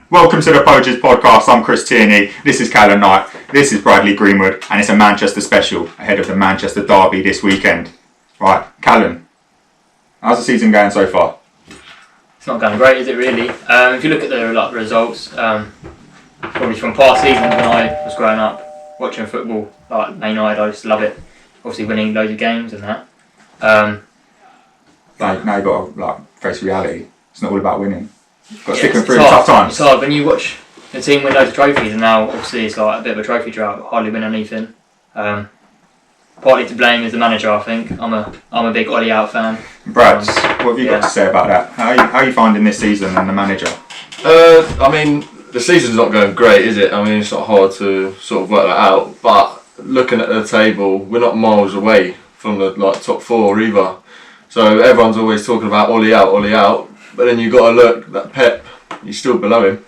Welcome to the Poges podcast. I'm Chris Tierney. This is Callan Knight. This is Bradley Greenwood, and it's a Manchester special ahead of the Manchester derby this weekend. Right, Callan, how's the season going so far? It's not going great, is it really? If you look at the results, probably from past seasons when I was growing up watching football, like Man United, I just love it. Obviously, winning loads of games and that. Now you've got to face reality. It's not all about winning. You've got to stick them it's through the tough times. It's hard when you watch the team win loads of trophies, and now obviously it's like a bit of a trophy drought, hardly win anything. Partly to blame is the manager, I think. I'm a big Ollie out fan. Brad, what have you got to say about that? How are you finding this season and the manager? The season's not going great, is it? It's not hard to sort of work that out. But looking at the table, we're not miles away from the top four either. So everyone's always talking about Ollie out. But then you've got to look that Pep, he's still below him.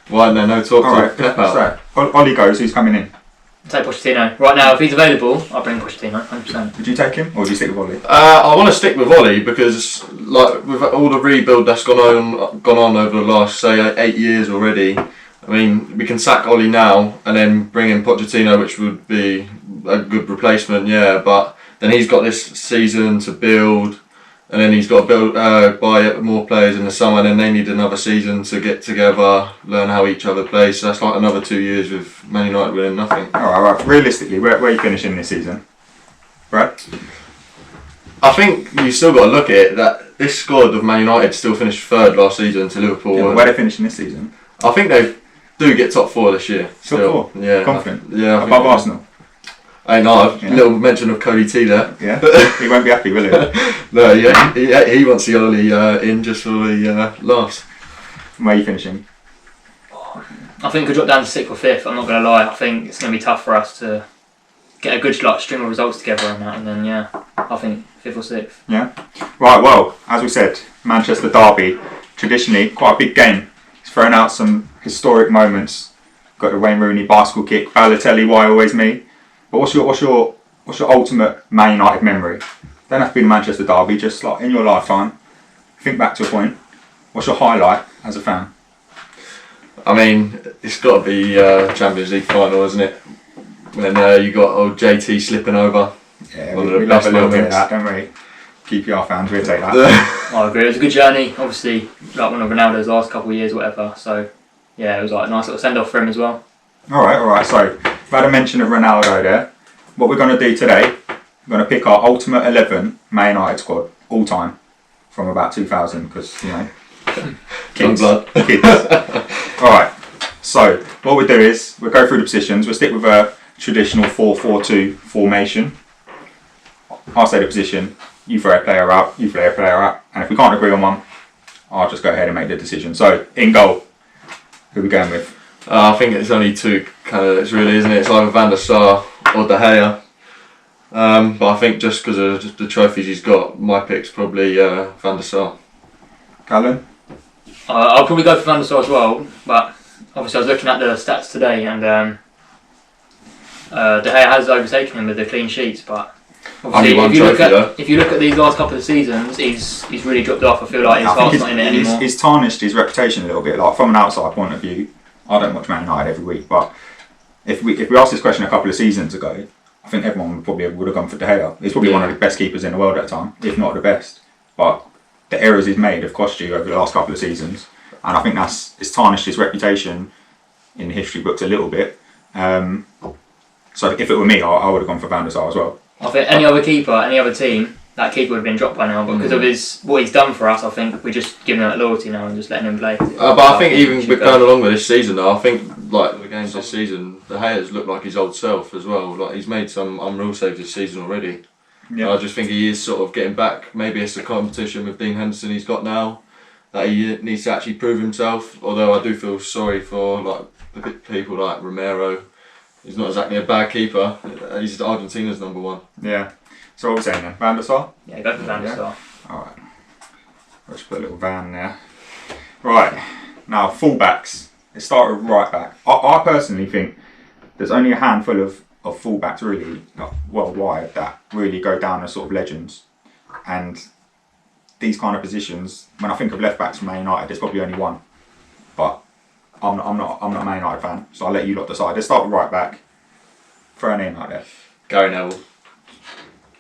Why isn't there no talk to Pep out? So, Ollie goes, who's coming in? Take Pochettino. Right now, if he's available, I'll bring Pochettino, 100%. Would you take him, or would you stick with Ollie? I want to stick with Ollie because, with all the rebuild that's gone on over the last, say, 8 years already, we can sack Ollie now and then bring in Pochettino, which would be a good replacement, yeah, but then he's got this season to build. And then he's got to buy more players in the summer, and then they need another season to get together, learn how each other plays. So that's like another 2 years with Man United winning nothing. All right. Realistically, where are you finishing this season, Brad? I think you still got to look at it that this squad of Man United still finished third last season to Liverpool. Yeah, where are they finishing this season? I think they do get top four this year. Top four? Yeah. Confident? Yeah. Above Arsenal? I know, little mention of Cody T there. Yeah, he won't be happy, will he? No, yeah, he wants the Ollie in just for the laughs. Where are you finishing? I think we'll drop down to 6th or 5th, I'm not going to lie. I think it's going to be tough for us to get a good string of results together on that, and then, I think 5th or 6th. Yeah? Right, well, as we said, Manchester derby, traditionally quite a big game. It's thrown out some historic moments. Got the Wayne Rooney bicycle kick, Balotelli, why always me? But what's your ultimate Man United memory? Don't have to be the Manchester derby, just like in your lifetime. Think back to a point. What's your highlight as a fan? It's got to be Champions League final, isn't it? When you got old JT slipping over. Yeah, we love a little bit of that, don't we? QPR fans, we'll take that. I agree. It was a good journey. Obviously, like one of Ronaldo's last couple of years, whatever. So, yeah, it was like a nice little send off for him as well. All right. So, we've had a mention of Ronaldo there. What we're going to do today, we're going to pick our UltimateEleven Man United squad all time from about 2000 because, kids. All right. So, what we'll do is we'll go through the positions. We'll stick with a traditional 4-4-2 formation. I'll say the position. You throw a player out. You throw a player out. And if we can't agree on one, I'll just go ahead and make the decision. So, in goal, who are we going with? I think it's only two candidates really, isn't it? It's either Van der Sar or De Gea. But I think just because of the trophies he's got, my pick's probably Van der Sar. Callan? I'll probably go for Van der Sar as well, but obviously I was looking at the stats today and De Gea has overtaken him with the clean sheets, but obviously if you look at these last couple of seasons, he's really dropped off. I feel like his heart's not in it anymore. He's tarnished his reputation a little bit. Like from an outside point of view, I don't watch Man United every week, but if we asked this question a couple of seasons ago, I think everyone would have gone for De Gea. He's probably one of the best keepers in the world at the time, if not the best. But the errors he's made have cost you over the last couple of seasons, and I think it's tarnished his reputation in the history books a little bit. So if it were me, I would have gone for Van der Sar as well. I think any other keeper, any other team, that keeper would have been dropped by now, but because of what he's done for us, I think we're just giving him that loyalty now and just letting him play. But I think even with going along with this season though, I think like the games this season, De Gea's looked like his old self as well. Like he's made some unreal saves this season already. Yeah. I just think he is sort of getting back. Maybe it's the competition with Dean Henderson he's got now that he needs to actually prove himself. Although I do feel sorry for people like Romero. He's not exactly a bad keeper. He's Argentina's number one. Yeah. So what we're saying then? Van der Sar? Yeah, go for Van der Sar. Alright. Let's put a little van there. Right. Now, fullbacks. Let's start with right back. I personally think there's only a handful of fullbacks really worldwide that really go down as sort of legends. And these kind of positions, when I think of left backs from Man United, there's probably only one. But I'm not a Man United fan, so I'll let you lot decide. Let's start with right back. Throw a name out there. Gary Neville.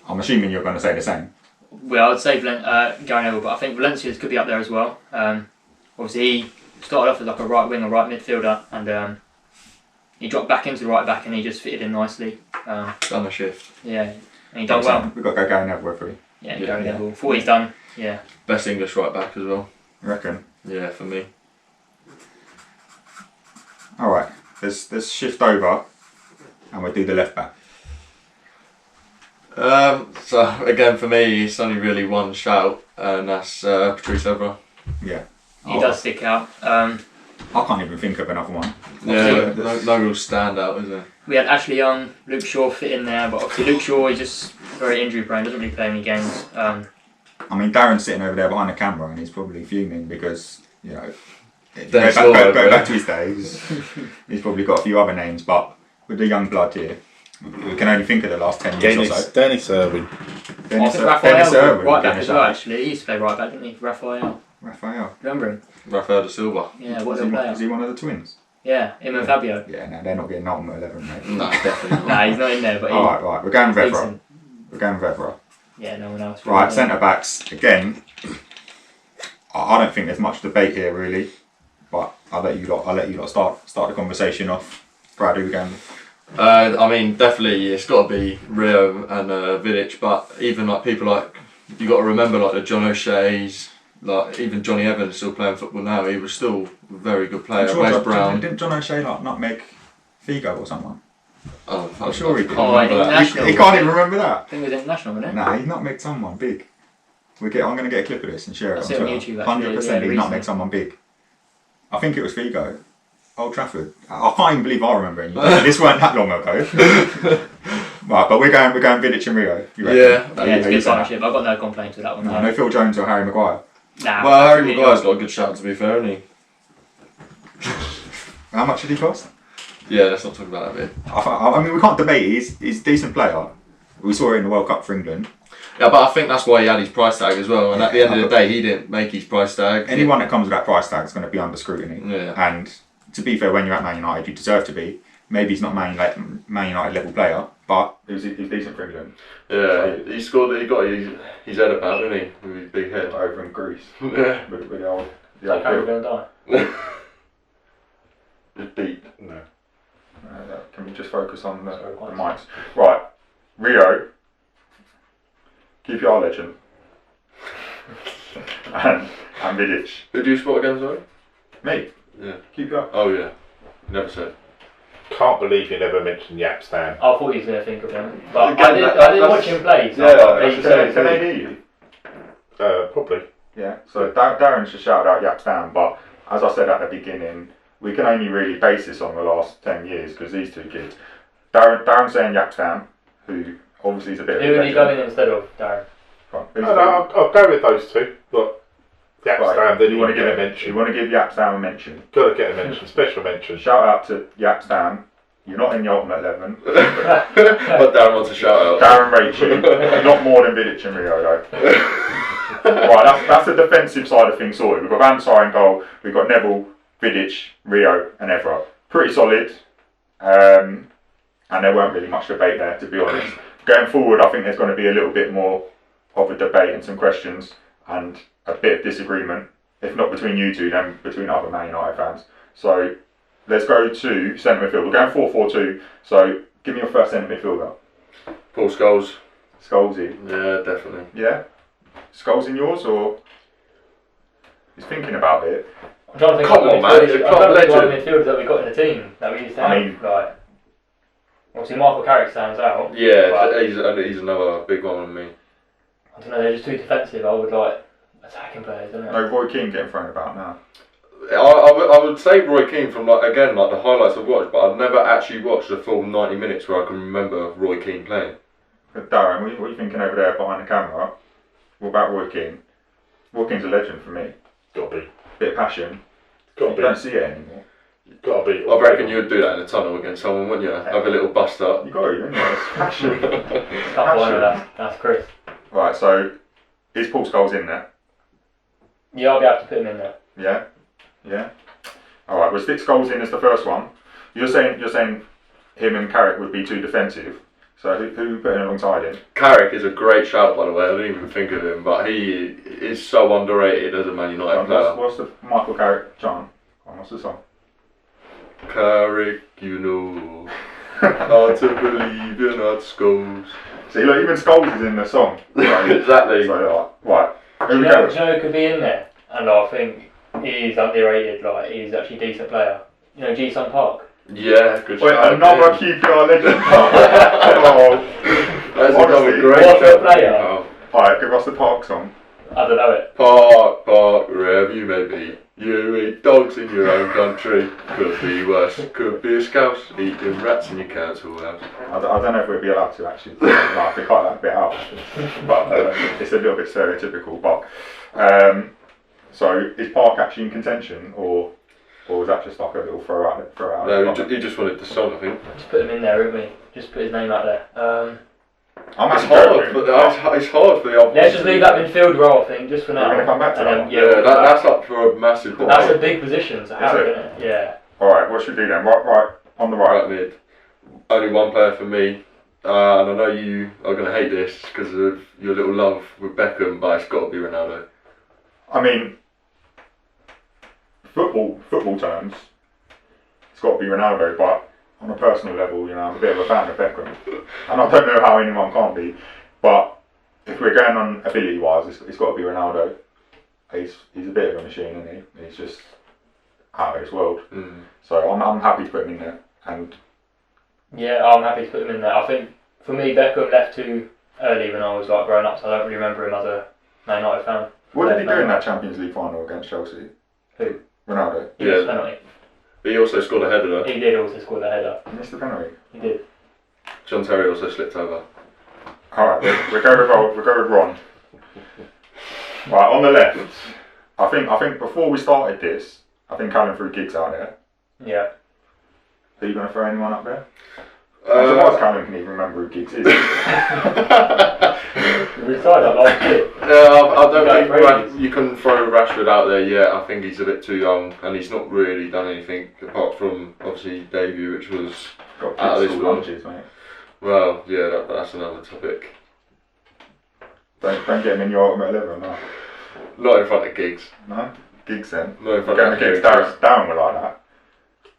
I'm assuming you're going to say the same. Well, I'd say Gary Neville, but I think Valencia's could be up there as well. Obviously, he started off as like a right wing or right midfielder, and he dropped back into the right back, and he just fitted in nicely. Done a shift. Yeah, and he done well. We've got to go Gary Neville for you. Yeah, Gary Neville. For what he's done, yeah. Best English right back as well. You reckon? Yeah, for me. All right, let's shift over, and we'll do the left back. So again, for me, it's only really one shout, and that's Patrice Evra. Yeah. He does stick out. I can't even think of another one. Yeah, no real standout, is there? We had Ashley Young, Luke Shaw fit in there, but obviously Luke Shaw is just very injury prone, doesn't really play any games. I mean, Darren's sitting over there behind the camera and he's probably fuming because, you know, go back to his days. He's probably got a few other names, but with the young blood here, we can only think of the last 10 years or so. Dennis Irwin. I think Raphael, right back as well, actually. He used to play right back, didn't he? Raphael. Remember him? Rafael da Silva. Yeah, what a player. Is he one of the twins? Yeah, him and Fabio. Yeah, no, they're not getting UltimateEleven, mate. No, definitely not. Nah, he's not in there, but Alright, we're going with Evra. decent. We're going with Evra. Yeah, no one else. Right, centre backs again. I don't think there's much debate here really, but I'll let you lot start the conversation off. Brad, who we going with? I mean, definitely it's got to be Rio and Vidic, but even like people like you got to remember like the John O'Shea's, like even Johnny Evans still playing football now. He was still a very good player. Wes Brown. Didn't John O'Shea like nutmeg Figo or someone? Oh, I'm sure he did. International. He can't even remember that. I think it was international, wasn't it? Nah, he's nutmegged someone big. I'm going to get a clip of this and share it That's on it on Twitter. YouTube, actually. 100% Yeah, he's nutmegged someone big. I think it was Figo. Old Trafford. I can't even believe I remember it. This weren't that long ago. Right, but we're going Vidic and Rio. You reckon? Yeah, it's a good partnership. I've got no complaints with that one. No Phil Jones or Harry Maguire. Nah. Well, Harry Maguire's got a good shout, to be fair, hasn't he? How much did he cost? Yeah, let's not talk about that bit. I mean, we can't debate it. He's a decent player. We saw it in the World Cup for England. Yeah, but I think that's why he had his price tag as well. And at the end of the day, he didn't make his price tag. Anyone that comes with that price tag is going to be under scrutiny. Yeah. And to be fair, when you're at Man United, you deserve to be. Maybe he's not Man United level player, but he's decent for England. Yeah, he scored. He got his head about, didn't he, with his big head Over in Greece. Yeah. With the old Like how we're going to die. Just deep. No. Can we just focus on the mics? Right, Rio, QPR legend, and Vidic. Who do you spot again, sorry? Me, Yeah. QPR. Oh yeah. Never said. Can't believe you never mentioned Yapstam. I thought he was going to think of him. But Again, I didn't watch him play. So Can they hear you? Probably. Yeah, so Darren's just shouted out Yapstam, but as I said at the beginning, we can only really base this on the last 10 years because these two kids. Darren's saying Yapstam, who obviously is a bit of a who would you go legend. in instead of, Darren? I'll go with those two, but Yapstam, Right, then you you want want to to get a You mention. want to give Yapstam a mention. Got to get a mention, special mention. Shout out to Yapstam. You're not in the UltimateEleven. But Darren wants a shout out. Darren rates you. Not more than Vidic and Rio though. Right, that's the defensive side of things sorted. We've got Van Sar in goal. We've got Neville, Vidic, Rio, and Evra. Pretty solid. And there weren't really much debate there, to be honest. Going forward, I think there's going to be a little bit more of a debate and some questions and a bit of disagreement, if not between you two, then between other Man United fans. So let's go to centre midfield. We're going 4-4-2. So give me your first centre midfielder. Paul Scholes. Scholesy. Yeah, definitely. Yeah? Scholes in yours or? He's thinking about it. I'm trying to think Come of on, man, he's a club legend. midfielders that we got in the team that we used to have. I mean- like, obviously Michael Carrick stands out. Yeah, but he's another big one on me. I don't know, they're just too defensive. I would like attacking players, don't No, Roy Keane getting thrown about now. I would say Roy Keane from like the highlights I've watched, but I've never actually watched a full 90 minutes where I can remember Roy Keane playing. But Darren, what are you thinking over there behind the camera? What about Roy Keane? Roy Keane's a legend for me. Got to be. Bit of passion. Got You to don't be. see it anymore. Got to be. I reckon you would do that in a tunnel against someone, wouldn't you? Have a little bust up. You got to, haven't you? It's passion. Tough one, that's Chris. Right, so is Paul Scholes in there? Yeah, I'll be able to put him in there. Yeah? Yeah? All right, we'll stick Scholes in as the first one. You're saying him and Carrick would be too defensive. So who put in alongside him? Carrick is a great shout, by the way. I didn't even think of him, but he is so underrated as a Man United player. What's the Michael Carrick chant? What's the song? Carrick, you know, hard to believe you're not Scholes. See, look, even Scholes is in the song. Right? Exactly. So, right. Do you know could be in there? And I think he's underrated. Like he's actually a decent player. You know, Ji-Sung Park. Yeah, good Wait, shout. another QPR legend. That's Honestly, another great what a shout. player. Oh. Alright, give us the Park song. I don't know it. Park, wherever you may be. You eat dogs in your own country. Could be worse. Could be a scouse eating rats in your council house. I don't know if we'd be allowed to actually. No, I have to cut that bit out. But it's a little bit stereotypical. But so is Park actually in contention, or was that just like a little throw out? No, he just wanted the song, I think. Just put him in there, wouldn't we? Just put his name out there. It's hard for the opposition. Let's just leave that midfield role, I think, just for now. We're going to come back to that. Yeah, that's up for a massive debate. That's a big position to have, isn't it? Yeah. Alright, what should we do then? Right, on the right. Right mid. Only one player for me. And I know you are going to hate this because of your little love with Beckham, but it's got to be Ronaldo. I mean, football terms, it's got to be Ronaldo, but on a personal level, you know, I'm a bit of a fan of Beckham. And I don't know how anyone can't be, but if we're going on ability-wise, it's got to be Ronaldo. He's a bit of a machine, isn't he? He's just out of this world. So I'm happy to put him in there. And yeah, I'm happy to put him in there. I think, for me, Beckham left too early when I was like growing up, so I don't really remember him as a Man United fan. what did he do in that Champions League final against Chelsea? Who? Ronaldo. He missed the penalty. But he also scored a header though. He did also score the header. He missed the penalty. He did. John Terry also slipped over. Alright, we'll go with Ron. Right, on the left, I think before we started this, I think Callan threw Giggs out there. Yeah. Are you going to throw anyone up there? I'm surprised Callan can even remember who Giggs is. We decided that last year. I don't think you can throw Rashford out there yet. I think he's a bit too young and he's not really done anything apart from obviously debut, which was Got out of this world. lunches, mate. Well, yeah, that's another topic. Don't get him in your UltimateEleven, no. Not in front of Giggs. No? Giggs then. Not in front Going of against Giggs. Darren were like that.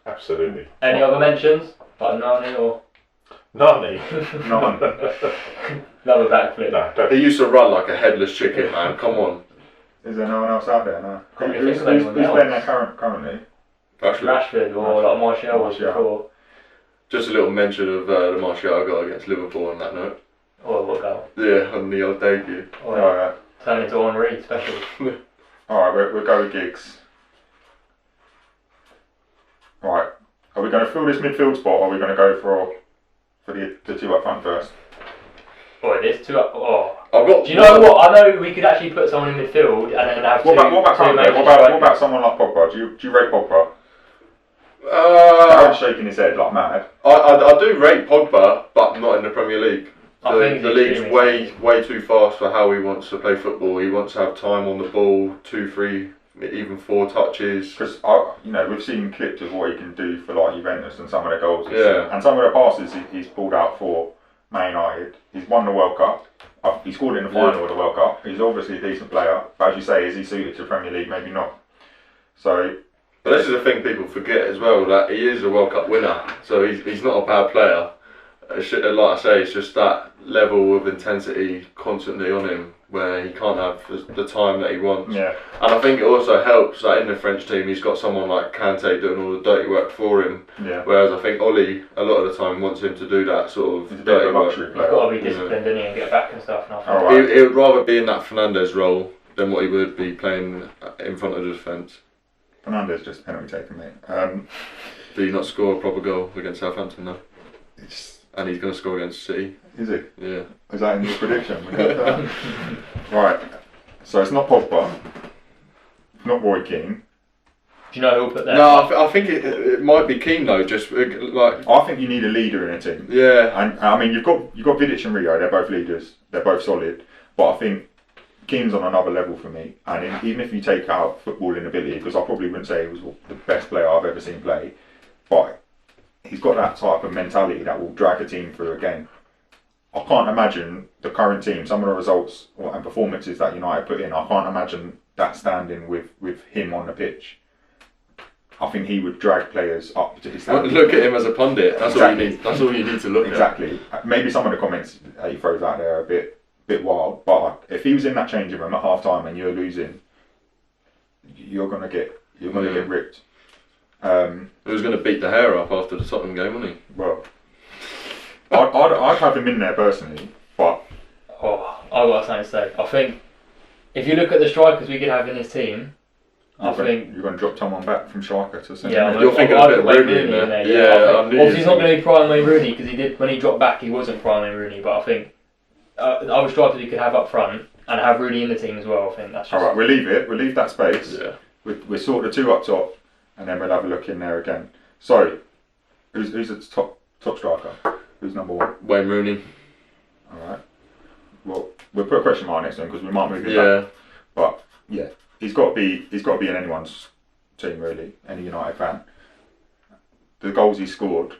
Absolutely. Any other mentions? Like Nani or Nani? None. another backflip? No, don't. He used to run like a headless chicken, man. Come on. Is there no one else out there? No. Can't Who's think of anyone else. playing there currently? Rashford or like Martial was Martial. before. Just a little mention of the Martial goal against Liverpool on that note. Or what goal? Yeah, on the old debut. Or Yeah. turn into Henri special. Alright, we'll go with Giggs. Alright. Are we going to fill this midfield spot or are we going to go for the two up front first? Boy, this two up. Oh. I've got. Do you know what? I know we could actually put someone in midfield and then have What about two Pogba? major What strikers. about someone like Pogba? Do you rate Pogba? Darren's shaking his head like mad. I do rate Pogba, but not in the Premier League. I think The he's league's extremely way too fast for how he wants to play football. He wants to have time on the ball, 2, 3, even 4 touches. Because we've seen clips of what he can do for like Juventus and some of the goals, Yeah. and some of the passes he's pulled out for Man United. He's won the World Cup. He scored in the final of the World Cup. He's obviously a decent player, but as you say, is he suited to Premier League? Maybe not. So, But this is the thing people forget as well, that he is a World Cup winner, so he's not a bad player. Like I say, it's just that level of intensity constantly on him where he can't have the time that he wants. yeah. And I think it also helps that in the French team he's got someone like Kante doing all the dirty work for him. Yeah. Whereas I think Ollie, a lot of the time, wants him to do that sort He's a of bit of dirty a work. luxury He's player. got to be disciplined, didn't he, and get back and stuff. And I think Oh, right. He would rather be in that Fernandes role than what he would be playing in front of the defence. Fernandes just penalty taken, mate. Did he not score a proper goal against Southampton though? It's, And he's going to score against City. is it? Yeah. Is that in your prediction? We got that. Right. So it's not Pogba, not Roy Keane. Do you know who will put there? No, I think it might be Keane though. Just like I think you need a leader in a team. yeah. And I mean, you've got Vidic and Rio. They're both leaders. They're both solid. But I think Keane's on another level for me, and even if you take out footballing ability, because I probably wouldn't say he was the best player I've ever seen play, but he's got that type of mentality that will drag a team through a game. I can't imagine the current team, some of the results and performances that United put in, I can't imagine that standing with him on the pitch. I think he would drag players up to his standard. Look at him as a pundit. That's Exactly. all you need. That's all you need to look at. Exactly. Maybe some of the comments he throws out there are a bit wild, but if he was in that changing room at half time and you're losing, you're gonna get ripped. He was going to beat the hair up after the Tottenham game, wasn't he? Well, I'd have him in there personally, but I've got something to say. I think if you look at the strikers we could have in this team, I think you're going to drop someone back from striker to centre. Yeah, you're thinking a bit of Rooney in there. Yeah, obviously he's not going to be prime Wayne Rooney because he did when he dropped back. He wasn't prime Wayne Rooney, but I think the other strikers you could have up front and have Rooney in the team as well. I think that's just... All right. We'll leave it. We'll leave that space. Yeah. We'll sort the two up top, and then we'll have a look in there again. So, who's the top striker? Who's number one? Wayne Rooney. All right. Well, we'll put a question mark next to him because we might move it back. But yeah, he's got to be in anyone's team really, any United fan. The goals he scored,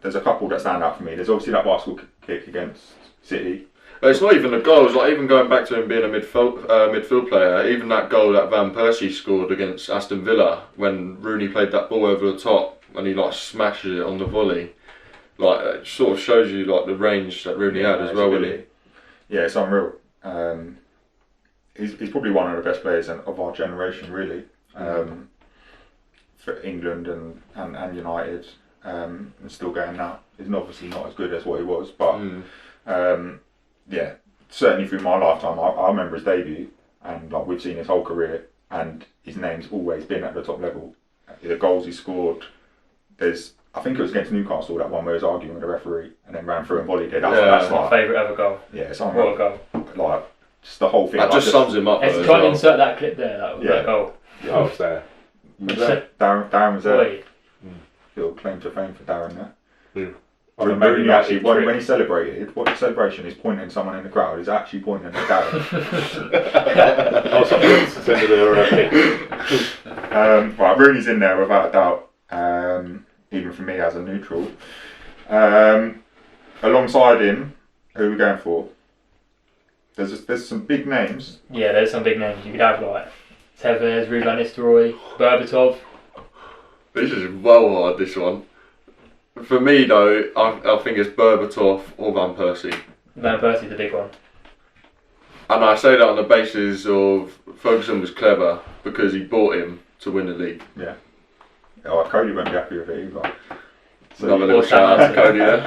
there's a couple that stand out for me. There's obviously that bicycle kick against City. It's not even the goals. Like even going back to him being a midfield player, even that goal that Van Persie scored against Aston Villa when Rooney played that ball over the top and he like smashes it on the volley. Like it sort of shows you like the range that Rooney had as well, really. Yeah, it's unreal. He's probably one of the best players of our generation, really. For England and United, and still going now. He's obviously not as good as what he was, but yeah, certainly through my lifetime, I remember his debut, and like we've seen his whole career, and his name's always been at the top level. The goals he scored, I think it was against Newcastle, that one where he was arguing with the referee and then ran through and volleyed it. That's my favourite ever goal. Yeah, it's unreal. What a goal. Like, just the whole thing. That just sums him up. Let's try and insert that clip there, that goal. Yeah, I was there. Darren was there. Wait. Little claim to fame for Darren there. Yeah. When he celebrated, what the celebration is pointing someone in the crowd, is actually pointing at Darren. I was Right, Rooney's in there without a doubt, even for me as a neutral. Alongside him, who are we going for? There's some big names. Yeah, there's some big names. You could have like Tevez, Ruud van Nistelrooy, Berbatov. This is well hard, this one. For me though, I think it's Berbatov or Van Persie. Van Persie's the big one. And I say that on the basis of Ferguson was clever because he bought him to win the league. Yeah. Oh, Cody won't be happy with it either. So another little shout out to Cody there.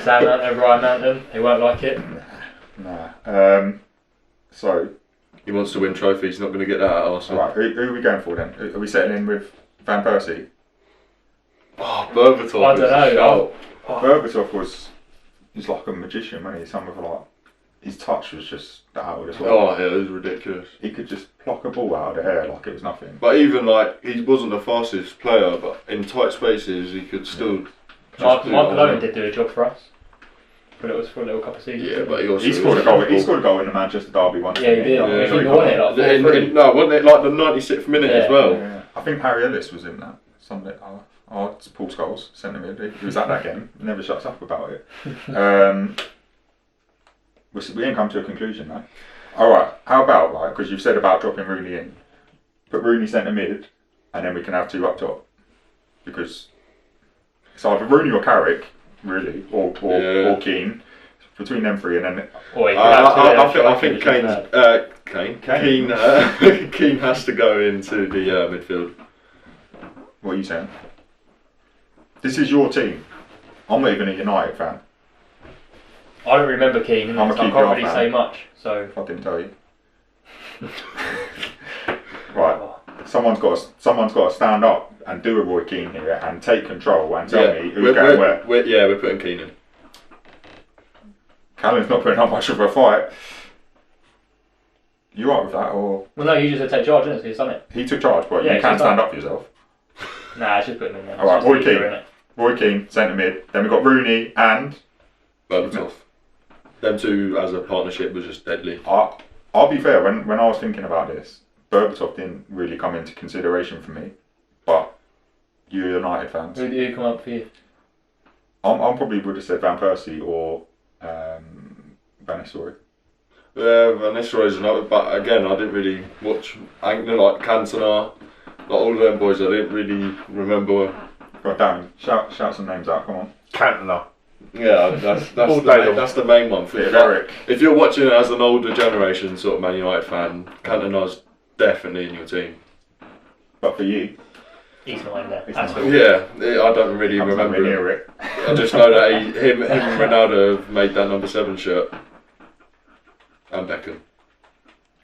Sam Mountain, Ryan Mountain, they won't like it. Nah. So he wants to win trophies, he's not going to get that at Arsenal. Right, who are we going for then? Are we settling in with Van Persie? Oh, Berbatov. I don't know. Berbatov he's like a magician, wasn't he? Some of like his touch was just out of this world. Oh yeah, it was ridiculous. He could just pluck a ball out of the air like it was nothing. But even like he wasn't the fastest player, but in tight spaces he could still. Michael Owen did do a job for us. But it was for a little couple of seasons. Yeah, but he scored a goal. He scored a goal in the Manchester derby once. Yeah, he did. Yeah. He won it like 4-3. No, wasn't it like the 96th minute as well? Yeah. I think Harry Ellis was in that Sunday. It's Paul Scholes, centre mid. He was at that game. Never shuts up about it. We ain't come to a conclusion though. All right. How about because you've said about dropping Rooney in, put Rooney centre mid, and then we can have two up top because it's either Rooney or Carrick, really, or Keane. Between them three, and then I think Keane has to go into the midfield. What are you saying? This is your team. I'm not even a United fan. I don't remember Keane, so I can't really say much. So I didn't tell you. Right, someone's got to stand up and do a Roy Keane here and take control and tell me who's going where. We're putting Keane in. Callan's not putting up much of a fight. You right with that, or? Well, no, you just had to take charge, didn't you? He's done it. He took charge, but you can stand up for yourself. Nah, I should put him in there. All right, Roy Keane, centre mid. Then we've got Rooney and Berbatov. Them two as a partnership was just deadly. I'll be fair, when I was thinking about this, Berbatov didn't really come into consideration for me. But you're United fans. Who come up for you? I probably would have said Van Persie or Van Nistelrooy. Yeah, Van Nistelrooy's another, but again, I didn't really watch like Cantona, like all of them boys. I didn't really remember. Go on, Darren, shout some names out. Come on. Cantona. Yeah, that's the main one for me. Eric. If you're watching it as an older generation sort of Man United fan, Cantona's definitely in your team. But for you, he's not in there. He's At not. all. Yeah, I don't really remember him. near it. I just know that him and Ronaldo have made that number 7 shirt. And Beckham.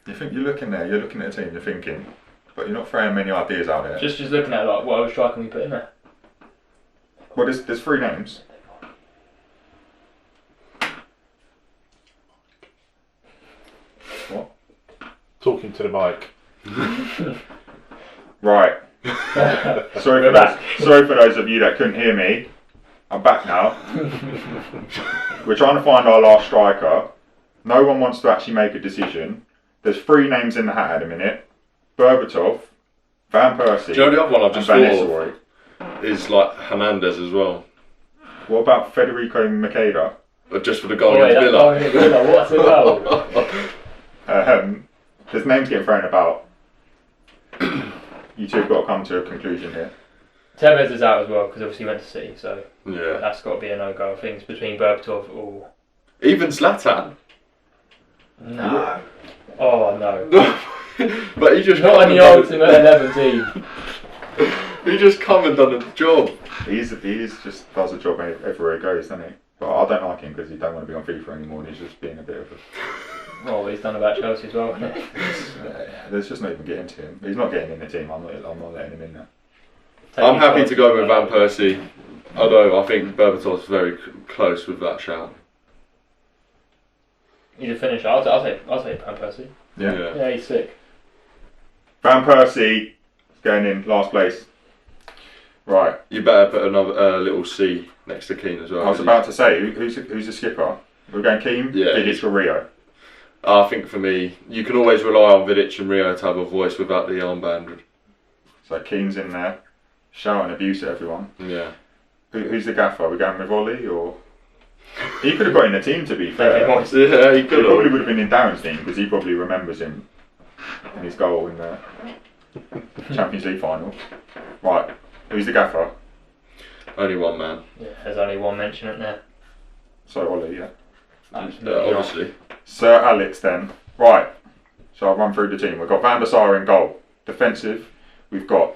You think you're looking there, you're looking at a team, you're thinking, but you're not throwing many ideas out there. Just looking at like what other striker can we put in there? Well, there's 3 names. What? Talking to the mic. Right. Sorry for those of you that couldn't hear me. I'm back now. We're trying to find our last striker. No one wants to actually make a decision. There's 3 names in the hat at the minute. Berbatov, Van Persie, Do you know the other one I've just and Van thought Nistelrooy. of is like Hernandez as well. What about Federico Makeda? But just for the goal against Villa. What's the goal? There's names getting thrown about. You two have got to come to a conclusion here. Tevez is out as well because obviously he went to City, so Yeah. that's got to be a no-go. I think it's between Berbatov or... Even Zlatan. No. Oh no. But he just Not in the UltimateEleven team. He just come and done the job. He's just does a job everywhere he goes, doesn't he? But I don't like him because he don't want to be on FIFA anymore and he's just being a bit of a... Oh, he's done about Chelsea as well, hasn't he? There's just not even getting to him. He's not getting in the team. I'm not letting him in there. I'm happy to go with Van Persie, although I think Berbatov's very close with that shout. He's a finisher. I'll take Van Persie. Yeah. Yeah, he's sick. Van Persie going in last place. Right. You better put another little C next to Keane as well. I was about to say, who's the skipper? We're going Keane, Yeah. Vidic or Rio? I think for me, you can always rely on Vidic and Rio to have a voice without the armband. So Keane's in there, shouting abuse at everyone. Yeah. Who's the gaffer? Are we going with Ollie or? He could have got in the team, to be fair. Yeah, he He could probably have. would have been in Darren's team because he probably remembers him and his goal in the Champions League final. Right, who's the gaffer? Only one man. Yeah, there's only one mention in there. So Ollie, yeah. Absolutely not. Obviously. Sir Alex then. Right, so I'll run through the team. We've got Van der Sar in goal. Defensive, we've got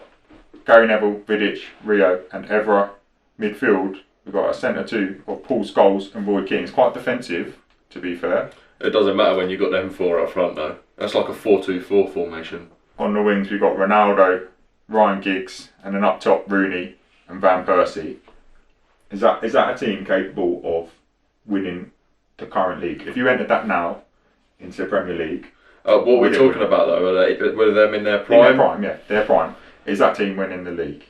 Gary Neville, Vidic, Rio and Evra. Midfield, we've got a centre 2 of Paul Scholes and Roy Keane. It's quite defensive, to be fair. It doesn't matter when you've got them 4 up front though. That's like a 4-2-4 formation. On the wings, we've got Ronaldo, Ryan Giggs, and then up top, Rooney and Van Persie. Is that a team capable of winning the current league? If you entered that now into the Premier League, What we're talking about though, were them in their in prime? their prime, yeah, their prime, is that team winning the league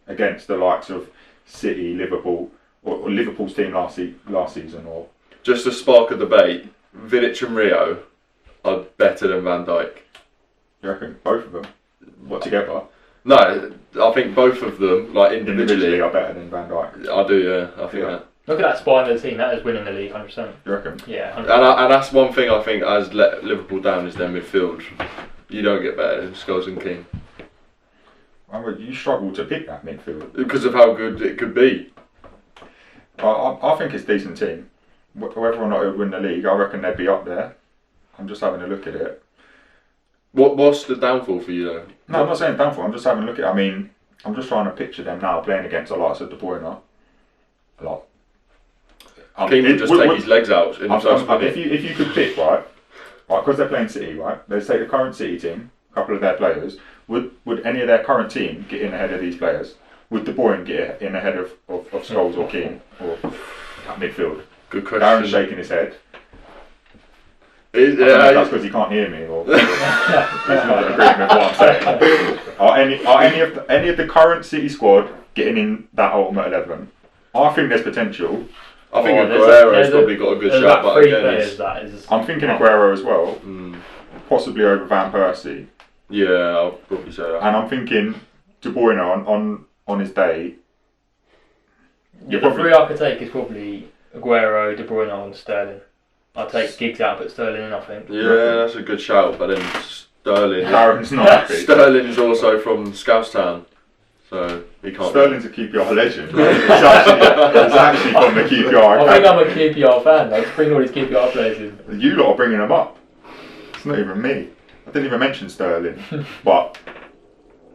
against the likes of City, Liverpool, or Liverpool's team last season, or Just to spark a debate, Vidic and Rio are better than Van Dijk. you reckon both of them, what together, No, I think both of them, like individually, are better than Van Dijk? I do, yeah, I think Yeah. that. Look at that spine of the team. That is winning the league, 100%. You reckon? Yeah, 100%. And that's one thing I think has let Liverpool down is their midfield. You don't get better than Scholes and Keane. Well, you struggle to pick that midfield. Because of how good it could be. I think it's a decent team. Whether or not it would win the league, I reckon they'd be up there. I'm just having a look at it. What's the downfall for you though? No, I'm not saying downfall. I'm just having a look at it. I mean, I'm just trying to picture them now playing against the likes of De Bruyne. A lot. Keane would just take his legs out in the first minute. If you could pick, right, because they're playing City, right, let's take the current City team, a couple of their players, would any of their current team get in ahead of these players? Would De Bruyne get in ahead of Scholes or Keane or at midfield? Good question. Darren's shaking his head. I don't know if that's because he can't hear me or he's not agreeing with what I'm saying. Are any of the current City squad getting in that Ultimate 11? I think there's potential, I think there's Aguero's probably got a good there's shot, about but 3 again, players that is. I'm thinking Aguero as well, Mm. possibly over Van Persie. Yeah, I'll probably say that. And I'm thinking De Bruyne on his day. Yeah, the 3 I could take is probably Aguero, De Bruyne, and Sterling. I'll take Giggs out, but Sterling in, I think. Yeah, that's a good shout, but then Sterling. Aaron's not happy. Sterling's also from Scousetown, so he can't. Sterling's a QPR legend. It's actually from the QPR. I think I'm a QPR fan. Let's bring all these QPR players in. You lot are bringing them up. It's not even me. I didn't even mention Sterling. But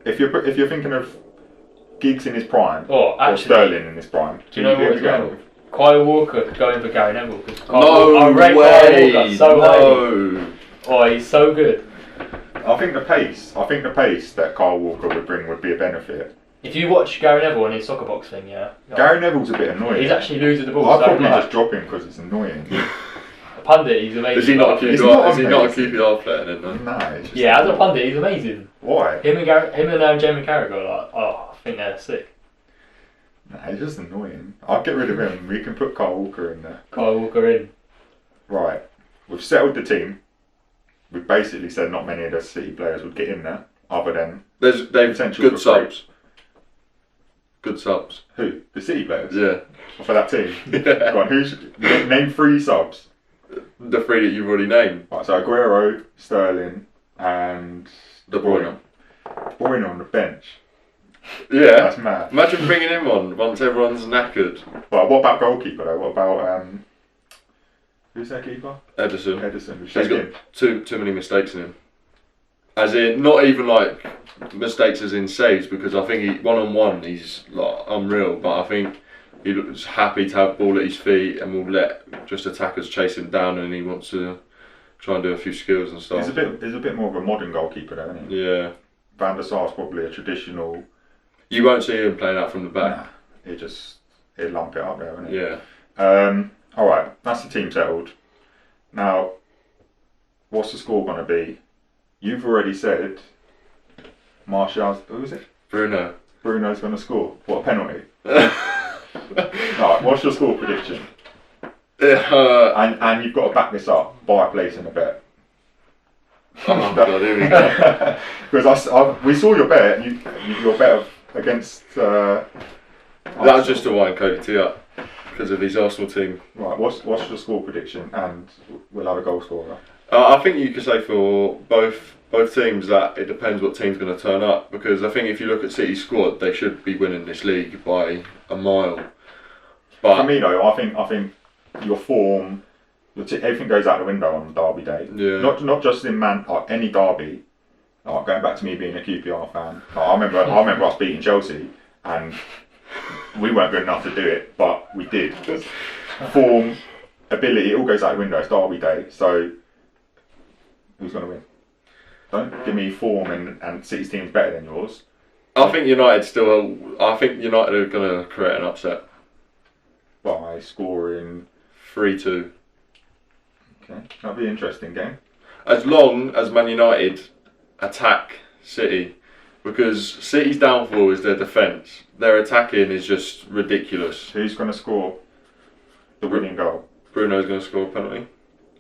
if you're thinking of Giggs in his prime, or Sterling in his prime, do you know what as well? Kyle Walker could go in for Gary Neville. No way! way! Kyle Walker so No! Oh, he's so good. I think the pace that Kyle Walker would bring would be a benefit. If you watch Gary Neville on his soccer box thing, yeah. Gary Neville's a bit annoying. He's actually losing the ball. I'd so probably much. just drop him because it's annoying. A pundit, he's amazing. Is he not a He's QPR? not Is he not a amazing. QPR player then? No? Nah, it's just Yeah, as a pundit, he's amazing. Why? Him and Jamie Carragher are like, oh, I think they're sick. Nah, he's just annoying. I'll get rid of him. We can put Kyle Walker in there. Kyle Walker in. Right. We've settled the team. We've basically said not many of the City players would get in there, other than They've potential good for free. subs. Good subs. Who? The City players? Yeah. For that team? Yeah. Go on, name 3 subs. The 3 that you've already named. Right, so Aguero, Sterling, and De Bruyne. De Bruyne on the bench. Yeah. That's mad. Imagine bringing him on once everyone's knackered. Well, what about goalkeeper though? What about who's their keeper? Edison. Edison. He's got too many mistakes in him. As in, not even like mistakes as in saves, because I think he one-on-one he's like unreal. But I think he looks happy to have ball at his feet and will let just attackers chase him down, and he wants to try and do a few skills and stuff. He's a bit more of a modern goalkeeper though, isn't he? Yeah. Van der Sar's probably a traditional. You won't see him playing out from the back. Nah, he'd lump it up there, wouldn't he? Yeah. All right, that's the team settled. Now, what's the score going to be? You've already said Martial's. Who was it? Bruno. Bruno's going to score. What, a penalty? Right, what's your score prediction? And you've got to back this up by placing a bet. Oh God, here we go. Because we saw your bet. Your bet against. That was just to wind Cody T up because of his Arsenal team. Right, what's your score prediction? And we'll have a goal scorer. I think you could say for both teams that it depends what team's going to turn up, because I think if you look at City's squad, they should be winning this league by a mile. But for me though, I think your form, everything goes out the window on Derby Day. Yeah. Not just in any derby. Like, going back to me being a QPR fan, like, I remember us beating Chelsea, and we weren't good enough to do it, but we did. Form, ability, it all goes out the window. It's Derby Day, so who's going to win? Don't give me form and City's team's better than yours. I think United are going to create an upset. By scoring 3-2. Okay, that'll be an interesting game. As long as Man United attack City, because City's downfall is their defence. Their attacking is just ridiculous. Who's going to score the winning goal? Bruno's going to score a penalty.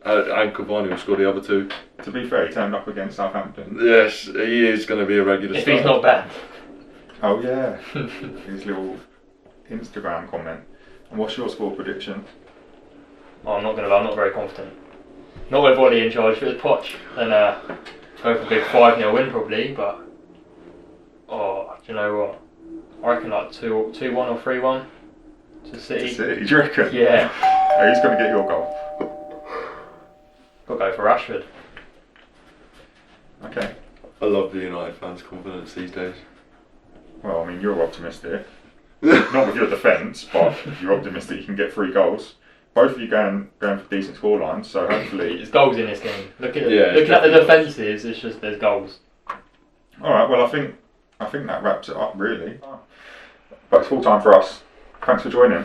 And Cavani will score the other 2. To be fair, he turned up against Southampton. Yes, he is going to be a regular If starter. he's not banned. Oh yeah, his little Instagram comment. And what's your score prediction? Oh, I'm not very confident. Not with Ollie in charge. If it was Poch, then go for a big 5-0 win probably, but do you know what? I reckon like 2-1 or 3-1 to City. Do you reckon? Yeah. Who's going to get your goal? Got to go for Rashford. Okay. I love the United fans' confidence these days. Well, I mean, you're optimistic. Not with your defence, but you're optimistic you can get 3 goals. Both of you going for decent scorelines, so hopefully. There's goals in this game. Looking Yeah, at the defences, it's just there's goals. All right. Well, I think that wraps it up really. But it's full time for us. Thanks for joining.